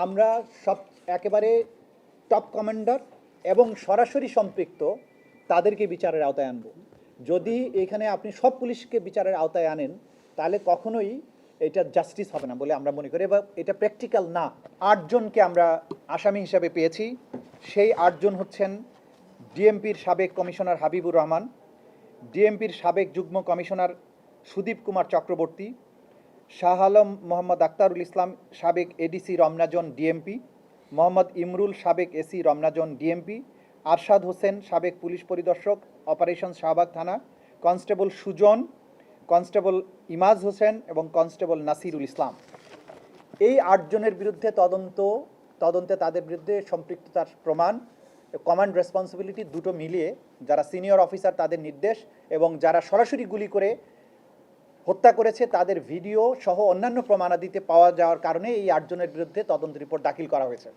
আমরা সব একেবারে টপ কমান্ডার এবং সরাসরি সম্পৃক্ত তাদেরকে বিচারের আওতায় আনব। যদি এখানে আপনি সব পুলিশকে বিচারের আওতায় আনেন তাহলে কখনোই এটা জাস্টিস হবে না বলে আমরা মনে করি, এবং এটা প্র্যাকটিক্যাল না। 8 জনকে আমরা আসামি হিসাবে পেয়েছি। সেই 8 জন হচ্ছেন ডিএমপির সাবেক কমিশনার হাবিবুর রহমান, ডিএমপির সাবেক যুগ্ম কমিশনার সুদীপ কুমার চক্রবর্তী, শাহ আলম মোহাম্মদ আক্তারুল ইসলাম সাবেক এডিসি রমনাজন ডিএমপি, মোহাম্মদ ইমরুল সাবেক এসি রমনাজন ডিএমপি, আরশাদ হোসেন সাবেক পুলিশ পরিদর্শক অপারেশন শাহবাগ থানা, কনস্টেবল সুজন, কনস্টেবল ইমাজ হোসেন এবং কনস্টেবল নাসিরুল ইসলাম। এই 8 জনের বিরুদ্ধে তদন্তে তাদের বিরুদ্ধে সম্পৃক্ততার প্রমাণ, কমান্ড রেসপন্সিবিলিটি দুটো মিলিয়ে যারা সিনিয়র অফিসার তাদের নির্দেশ এবং যারা সরাসরি গুলি করে হত্যা করেছে তাদের ভিডিও সহ অন্যান্য প্রমাণাদিতে পাওয়া যাওয়ার কারণে এই 8 জনের বিরুদ্ধে তদন্ত রিপোর্ট দাখিল করা হয়েছে।